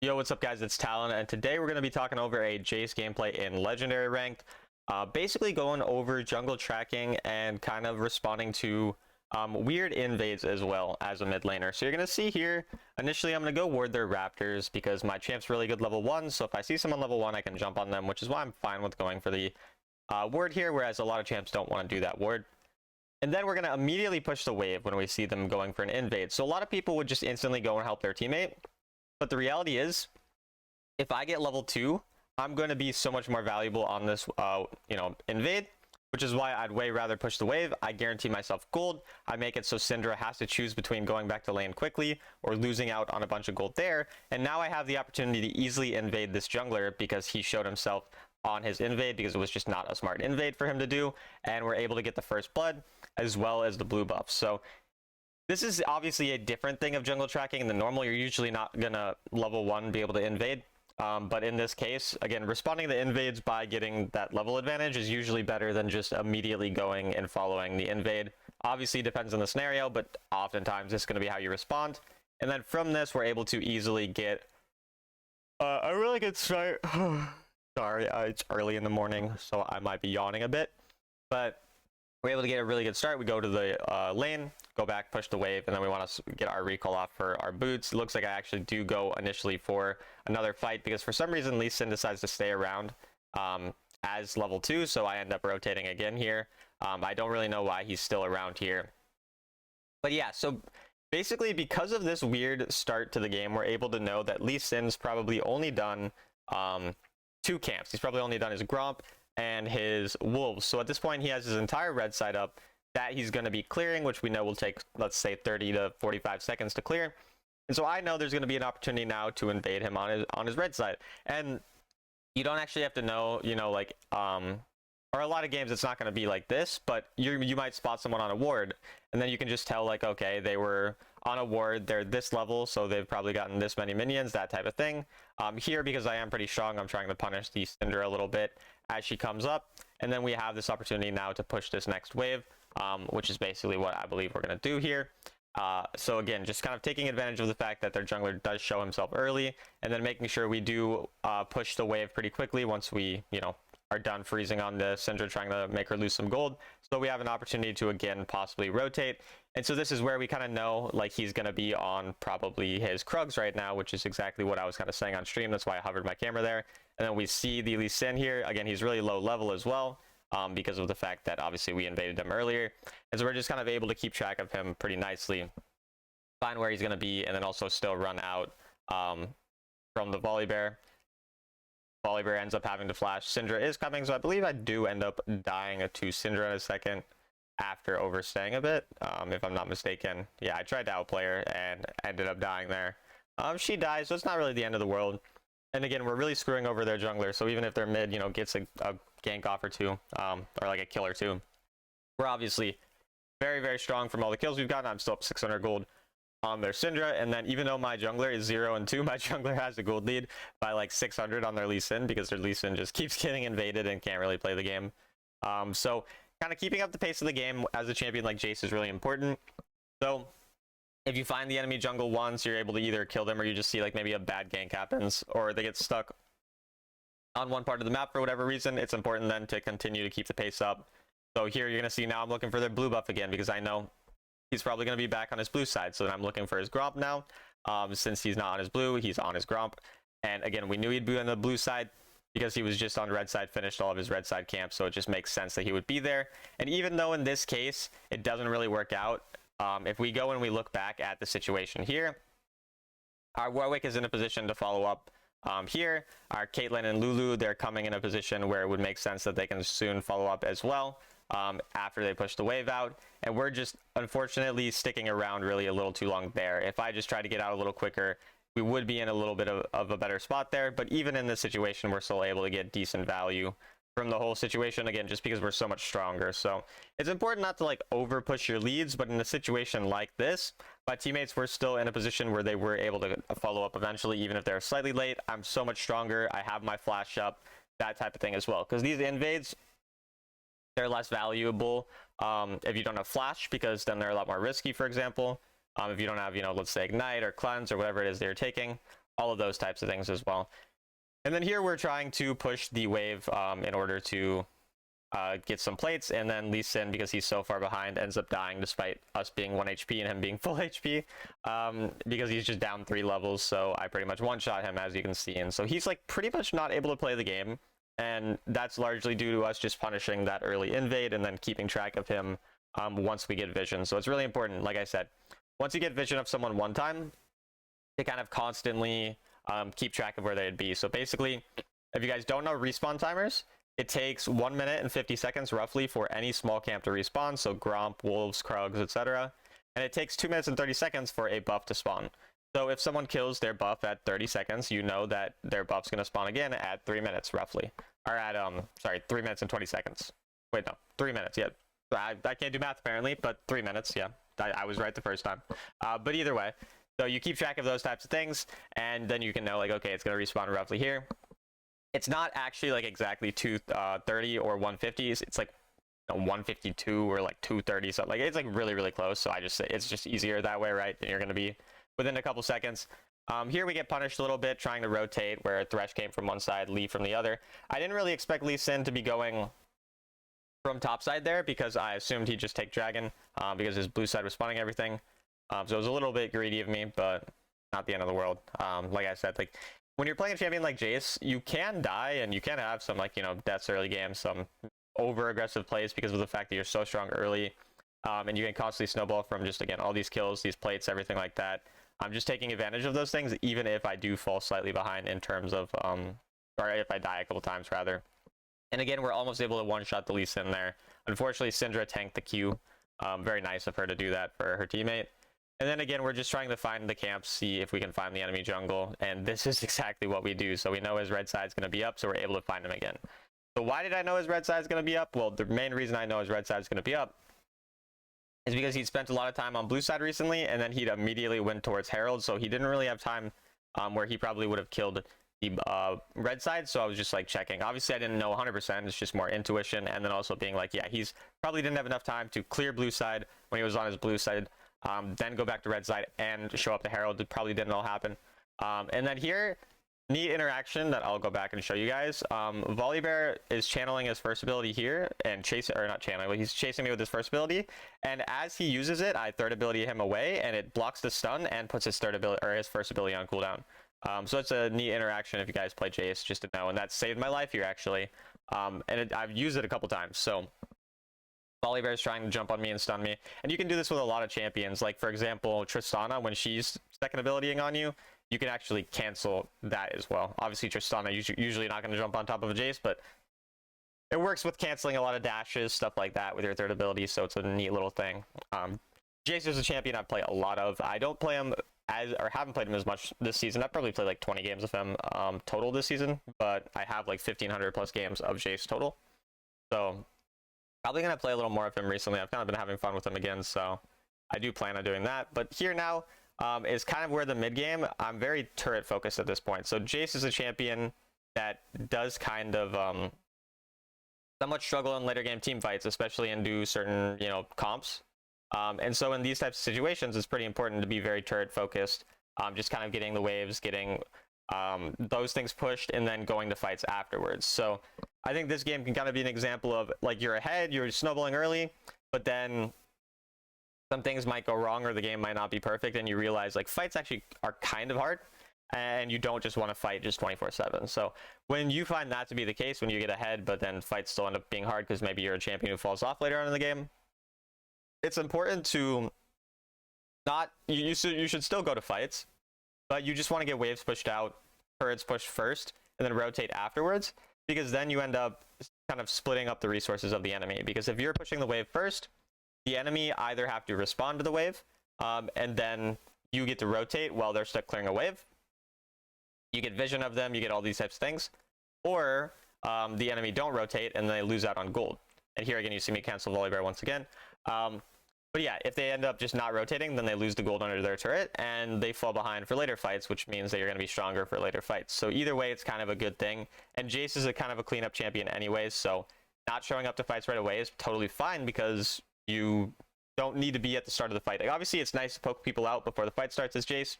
Yo, what's up guys, it's Talon, and today we're going to be talking over a Jace gameplay in Legendary Ranked. Basically going over jungle tracking and kind of responding to weird invades as well as a mid laner. So you're going to see here, initially I'm going to go ward their Raptors because my champ's really good level 1, so if I see someone level 1 I can jump on them, which is why I'm fine with going for the ward here, whereas a lot of champs don't want to do that ward. And then we're going to immediately push the wave when we see them going for an invade. So a lot of people would just instantly go and help their teammate. But the reality is, if I get level 2, I'm going to be so much more valuable on this, invade, which is why I'd way rather push the wave. I guarantee myself gold. I make it so Syndra has to choose between going back to lane quickly or losing out on a bunch of gold there. And now I have the opportunity to easily invade this jungler because he showed himself on his invade, because it was just not a smart invade for him to do. And we're able to get the first blood as well as the blue buff. So this is obviously a different thing of jungle tracking than normal. You're usually not gonna level 1 be able to invade. But in this case, again, responding to invades by getting that level advantage is usually better than just immediately going and following the invade. Obviously depends on the scenario, but oftentimes it's going to be how you respond. And then from this, we're able to easily get a really good start. Sorry, it's early in the morning, so I might be yawning a bit. But we're able to get a really good start. We go to the lane, go back, push the wave, and then we want to get our recall off for our boots. It looks like I actually do go initially for another fight because for some reason Lee Sin decides to stay around as level 2, so I end up rotating again here. I don't really know why he's still around here. But yeah, so basically because of this weird start to the game, we're able to know that Lee Sin's probably only done 2 camps. He's probably only done his Gromp and his wolves. So at this point he has his entire red side up that he's going to be clearing, which we know will take, let's say, 30 to 45 seconds to clear. And so I know there's going to be an opportunity now to invade him on his red side. And you don't actually have to know, or a lot of games it's not going to be like this, but you might spot someone on a ward and then you can just tell, like, okay, they were on a ward, they're this level, so they've probably gotten this many minions, that type of thing. Here, because I am pretty strong, I'm trying to punish the Syndra a little bit as she comes up, and then we have this opportunity now to push this next wave, which is basically what I believe we're going to do here. So again, just kind of taking advantage of the fact that their jungler does show himself early, and then making sure we do push the wave pretty quickly once we, are done freezing on the Syndra, trying to make her lose some gold. So we have an opportunity to, again, possibly rotate. And so this is where we kind of know, like, he's going to be on probably his Krugs right now, which is exactly what I was kind of saying on stream. That's why I hovered my camera there. And then we see the Lee Sin here. Again, he's really low level as well, because of the fact that obviously we invaded him earlier. And so we're just kind of able to keep track of him pretty nicely, find where he's going to be, and then also still run out from the Volibear. Volibear ends up having to flash. Syndra is coming, so I believe I do end up dying to Syndra in a second after overstaying a bit, if I'm not mistaken. Yeah, I tried to outplay her and ended up dying there. She dies, so it's not really the end of the world. And again, we're really screwing over their jungler, so even if their mid, gets a gank off or two, or like a kill or two, we're obviously very, very strong from all the kills we've gotten. I'm still up 600 gold on their Syndra, and then even though my jungler is 0 and 2, my jungler has a gold lead by like 600 on their Lee Sin, because their Lee Sin just keeps getting invaded and can't really play the game. So kind of keeping up the pace of the game as a champion like Jace is really important. So if you find the enemy jungle once, you're able to either kill them, or you just see like maybe a bad gank happens, or they get stuck on one part of the map for whatever reason, it's important then to continue to keep the pace up. So here you're going to see now I'm looking for their blue buff again, because I know he's probably going to be back on his blue side. So then I'm looking for his Gromp now. Since he's not on his blue, he's on his Gromp. And again, we knew he'd be on the blue side because he was just on red side, finished all of his red side camps. So it just makes sense that he would be there. And even though in this case, it doesn't really work out, if we go and we look back at the situation here, our Warwick is in a position to follow up here. Our Caitlyn and Lulu, they're coming in a position where it would make sense that they can soon follow up as well. After they push the wave out, and we're just unfortunately sticking around really a little too long there. If I just try to get out a little quicker, we would be in a little bit of a better spot there, but even in this situation we're still able to get decent value from the whole situation, again, just because we're so much stronger. So it's important not to like over push your leads, but in a situation like this, my teammates were still in a position where they were able to follow up eventually, even if they're slightly late. I'm so much stronger, I have my flash up, that type of thing as well, because these invades, they're less valuable if you don't have flash, because then they're a lot more risky. For example, if you don't have, let's say Ignite or Cleanse or whatever it is they're taking, all of those types of things as well. And then here we're trying to push the wave in order to get some plates, and then Lee Sin, because he's so far behind, ends up dying despite us being 1 HP and him being full HP, because he's just down 3 levels. So I pretty much one-shot him, as you can see, and so he's like pretty much not able to play the game, and that's largely due to us just punishing that early invade and then keeping track of him once we get vision. So it's really important, like I said, once you get vision of someone one time, to kind of constantly keep track of where they'd be. So basically, if you guys don't know respawn timers, it takes 1 minute and 50 seconds roughly for any small camp to respawn, so Gromp, Wolves, Krugs, etc. And it takes 2 minutes and 30 seconds for a buff to spawn. So if someone kills their buff at 30 seconds, you know that their buff's going to spawn again at 3 minutes roughly. Or at, 3 minutes and 20 seconds. Wait, no, 3 minutes, yeah. I can't do math apparently, but 3 minutes, yeah. I was right the first time. But either way, so you keep track of those types of things, and then you can know, like, okay, it's going to respawn roughly here. It's not actually like exactly 230 or 150s. It's like 152 or like 230, something like it's like really, really close. So I just say it's just easier that way, right? And you're going to be within a couple seconds. Here we get punished a little bit trying to rotate, where Thresh came from one side, Lee from the other. I didn't really expect Lee Sin to be going from top side there, because I assumed he'd just take Dragon, because his blue side was spawning everything. So it was a little bit greedy of me, but not the end of the world. Like I said, like, when you're playing a champion like Jace, you can die, and you can have some, like, deaths early game, some over aggressive plays because of the fact that you're so strong early, and you can constantly snowball from just, again, all these kills, these plates, everything like that. I'm just taking advantage of those things, even if I do fall slightly behind in terms of, or if I die a couple times rather. And again, we're almost able to one-shot the Lee Sin there. Unfortunately, Syndra tanked the Q. Very nice of her to do that for her teammate. And then again, we're just trying to find the camps, see if we can find the enemy jungle, and this is exactly what we do. So we know his red side's going to be up, so we're able to find him again. So why did I know his red side's going to be up? Well, the main reason I know his red side's going to be up is because he'd spent a lot of time on blue side recently, and then he'd immediately went towards Herald, so he didn't really have time where he probably would have killed the red side. So I was just like checking. Obviously, I didn't know 100%. It's just more intuition, and then also being like, yeah, he's probably didn't have enough time to clear blue side when he was on his blue side. Then go back to red side and show up the Herald. It probably didn't all happen. And then here, neat interaction that I'll go back and show you guys. Volibear is channeling his first ability here and chasing, or not channeling, but he's chasing me with his first ability. And as he uses it, I third ability him away, and it blocks the stun and puts his third ability, or his first ability, on cooldown. So it's a neat interaction if you guys play Jace, just to know. And that saved my life here actually. I've used it a couple times. So Volibear is trying to jump on me and stun me, and you can do this with a lot of champions. Like, for example, Tristana, when she's second abilitying on you, you can actually cancel that as well. Obviously, Tristana usually not going to jump on top of a Jace, but it works with canceling a lot of dashes, stuff like that with your third ability, so it's a neat little thing. Jace is a champion I play a lot of. I don't play him or haven't played him as much this season. I've probably played like 20 games of him total this season, but I have like 1,500 plus games of Jace total. So probably going to play a little more of him recently. I've kind of been having fun with him again, so I do plan on doing that. But here now is kind of where the mid game, I'm very turret focused at this point. So Jace is a champion that does kind of somewhat struggle in later game team fights, especially into certain, comps. And so in these types of situations, it's pretty important to be very turret focused, just kind of getting the waves, getting those things pushed, and then going to fights afterwards. So I think this game can kind of be an example of, like, you're ahead, you're snowballing early, but then some things might go wrong or the game might not be perfect, and you realize, like, fights actually are kind of hard, and you don't just want to fight just 24/7. So when you find that to be the case, when you get ahead, but then fights still end up being hard because maybe you're a champion who falls off later on in the game, it's important to not, you should still go to fights, but you just want to get waves pushed out, turrets pushed first, and then rotate afterwards, because then you end up kind of splitting up the resources of the enemy. Because if you're pushing the wave first, the enemy either have to respond to the wave, and then you get to rotate while they're stuck clearing a wave. You get vision of them, you get all these types of things, or the enemy don't rotate and they lose out on gold. And here again, you see me cancel Volibear once again. But yeah, if they end up just not rotating, then they lose the gold under their turret, and they fall behind for later fights, which means that you're going to be stronger for later fights. So either way, it's kind of a good thing. And Jace is a kind of a cleanup champion anyways, so not showing up to fights right away is totally fine, because you don't need to be at the start of the fight. Like, obviously, it's nice to poke people out before the fight starts as Jace,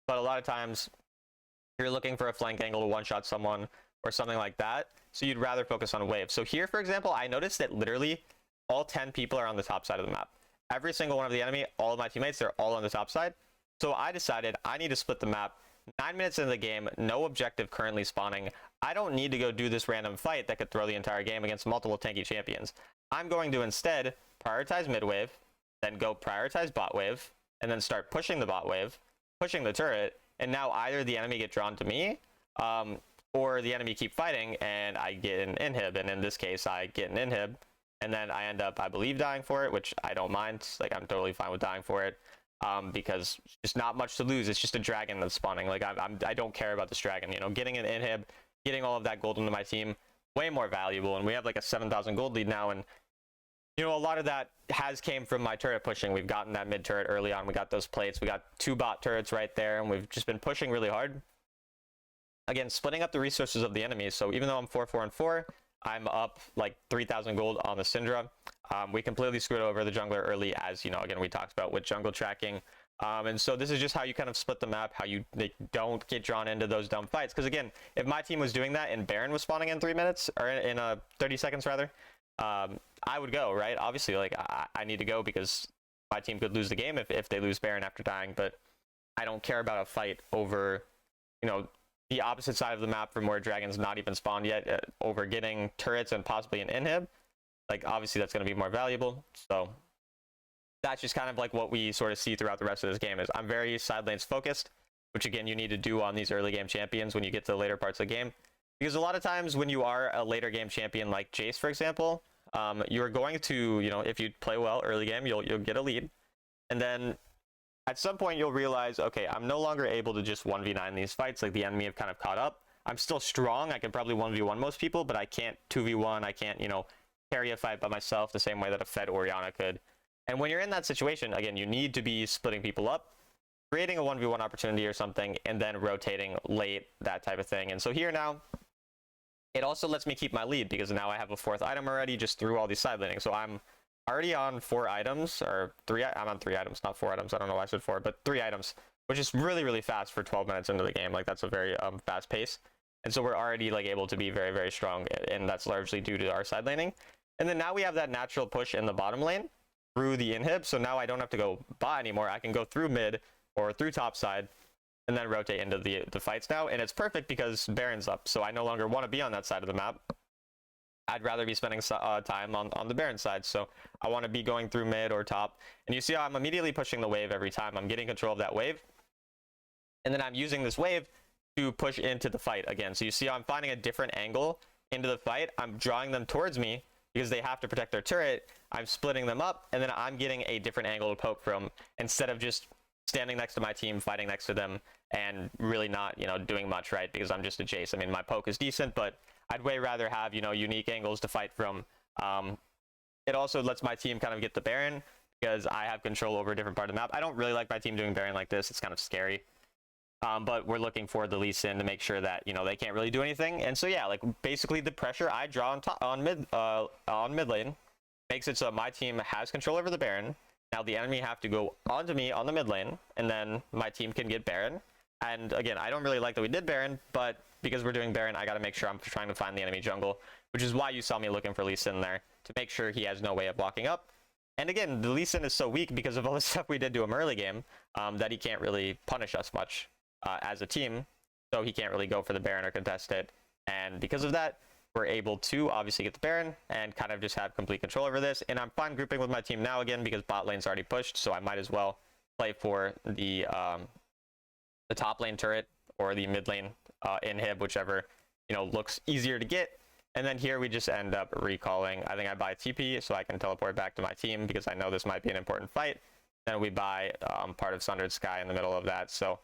but a lot of times you're looking for a flank angle to one-shot someone or something like that. So you'd rather focus on a wave. So here, for example, I noticed that literally all 10 people are on the top side of the map. Every single one of the enemy, all of my teammates, they're all on the top side. So I decided I need to split the map. 9 minutes into the game, no objective currently spawning. I don't need to go do this random fight that could throw the entire game against multiple tanky champions. I'm going to instead prioritize mid wave, then go prioritize bot wave, and then start pushing the bot wave, pushing the turret, and now either the enemy get drawn to me, or the enemy keep fighting and I get an inhib, and in this case I get an inhib, and then I end up, I believe, dying for it, which I don't mind. Like, I'm totally fine with dying for it, because it's just not much to lose. It's just a dragon that's spawning. Like, I don't care about this dragon, you know. Getting an inhib, getting all of that gold into my team, way more valuable, and we have like a 7,000 gold lead now, and you know, a lot of that has came from my turret pushing. We've gotten that mid turret early on. We got those plates. We got 2 bot turrets right there, and we've just been pushing really hard. Again, splitting up the resources of the enemies. So even though I'm 4-4-4, I'm up like 3,000 gold on the Syndra. We completely screwed over the jungler early, as, you know, again, we talked about with jungle tracking. And so this is just how you kind of split the map, how they don't get drawn into those dumb fights. Because again, if my team was doing that and Baron was spawning in 3 minutes, or in 30 seconds rather, I would go, right? Obviously, like, I need to go because my team could lose the game if they lose Baron after dying, but I don't care about a fight over, you know, the opposite side of the map from where Dragon's not even spawned yet, over getting turrets and possibly an inhib. Like, obviously that's going to be more valuable. So that's just kind of like what we sort of see throughout the rest of this game. Is I'm very side lanes focused, which again you need to do on these early game champions when you get to the later parts of the game, because a lot of times when you are a later game champion like Jace, for example, you're going to, you know, if you play well early game, you'll get a lead, and then at some point you'll realize, okay, I'm no longer able to just 1v9 these fights. Like, the enemy have kind of caught up. I'm still strong. I can probably 1v1 most people, but I can't 2v1. I can't, you know, carry a fight by myself the same way that a Fed Orianna could. And when you're in that situation, again, you need to be splitting people up, creating a 1v1 opportunity or something, and then rotating late, that type of thing. And so here now, it also lets me keep my lead because now I have a 4th item already just through all these side laning. So I'm already on 4 items, or 3. I'm on 3 items, not 4 items. I don't know why I said 4, but 3 items, which is really, really fast for 12 minutes into the game. Like, that's a very fast pace. And so we're already like able to be very, very strong, and that's largely due to our side laning. And then now we have that natural push in the bottom lane through the inhib. So now I don't have to go bot anymore. I can go through mid or through top side and then rotate into the fights now. And it's perfect because Baron's up. So I no longer want to be on that side of the map. I'd rather be spending time on the Baron side. So I want to be going through mid or top. And you see how I'm immediately pushing the wave every time. I'm getting control of that wave. And then I'm using this wave to push into the fight again. So you see how I'm finding a different angle into the fight. I'm drawing them towards me because they have to protect their turret. I'm splitting them up, and then I'm getting a different angle to poke from instead of just standing next to my team, fighting next to them, and really not, you know, doing much, right? Because I'm just a Jace. I mean, my poke is decent, but I'd way rather have, you know, unique angles to fight from. It also lets my team kind of get the Baron because I have control over a different part of the map. I don't really like my team doing Baron like this. It's kind of scary. But we're looking for the Lee Sin to make sure that, you know, they can't really do anything. And so, yeah, like, basically the pressure I draw on mid lane makes it so my team has control over the Baron. Now the enemy have to go onto me on the mid lane, and then my team can get Baron. And again, I don't really like that we did Baron, but because we're doing Baron, I got to make sure I'm trying to find the enemy jungle, which is why you saw me looking for Lee Sin there, to make sure he has no way of blocking up. And again, the Lee Sin is so weak because of all the stuff we did to him early game, that he can't really punish us much as a team, so he can't really go for the Baron or contest it. And because of that, we're able to obviously get the Baron and kind of just have complete control over this. And I'm fine grouping with my team now again because bot lane's already pushed, so I might as well play for the top lane turret or the mid lane inhib, whichever, you know, looks easier to get. And then here we just end up recalling. I think I buy TP so I can teleport back to my team because I know this might be an important fight. Then we buy part of Sundered Sky in the middle of that. So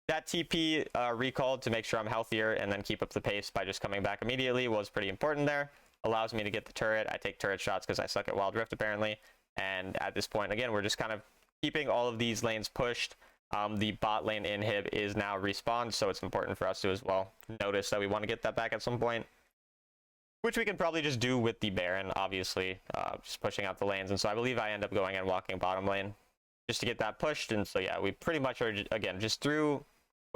that TP recalled to make sure I'm healthier and then keep up the pace by just coming back immediately was pretty important there. Allows me to get the turret. I take turret shots because I suck at Wild Rift apparently. And at this point, again, we're just kind of keeping all of these lanes pushed. The bot lane inhib is now respawned, so it's important for us to as well notice that we want to get that back at some point, which we can probably just do with the Baron, obviously, just pushing out the lanes. And so I believe I end up going and walking bottom lane just to get that pushed. And so, yeah, we pretty much are, again, just through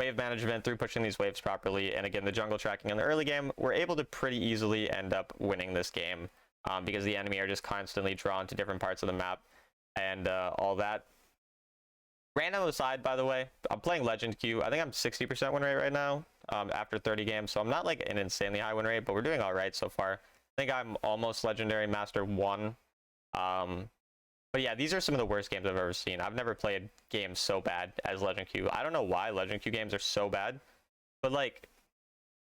wave management, through pushing these waves properly, and again, the jungle tracking in the early game, we're able to pretty easily end up winning this game because the enemy are just constantly drawn to different parts of the map and all that. Random aside, by the way, I'm playing Legend Q. I think I'm 60% win rate right now after 30 games, so I'm not like an insanely high win rate, but we're doing all right so far. I think I'm almost Legendary Master 1. But yeah, these are some of the worst games I've ever seen. I've never played games so bad as Legend Q. I don't know why Legend Q games are so bad, but like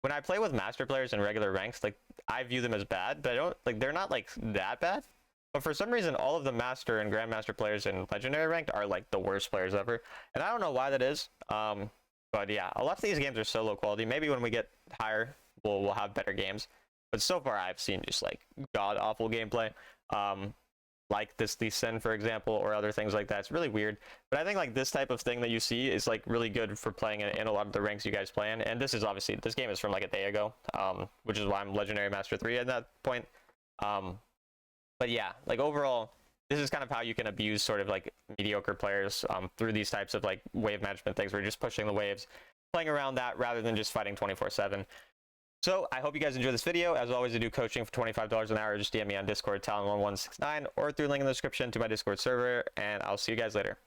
when I play with master players in regular ranks, like I view them as bad, but I don't like they're not like that bad. But for some reason, all of the master and grandmaster players in legendary ranked are like the worst players ever, and I don't know why that is. But yeah, a lot of these games are so low quality. Maybe when we get higher, we'll have better games. But so far, I've seen just like god awful gameplay. Like this Lee Sin, for example, or other things like that. It's really weird. But I think like this type of thing that you see is like really good for playing in a lot of the ranks you guys play in. And this is obviously, this game is from like a day ago, which is why I'm Legendary Master 3 at that point. But yeah, like overall, this is kind of how you can abuse sort of like mediocre players through these types of like wave management things where you're just pushing the waves, playing around that rather than just fighting 24/7. So I hope you guys enjoyed this video. As always, I do coaching for $25 an hour. Just DM me on Discord, Talon1169, or through the link in the description to my Discord server, and I'll see you guys later.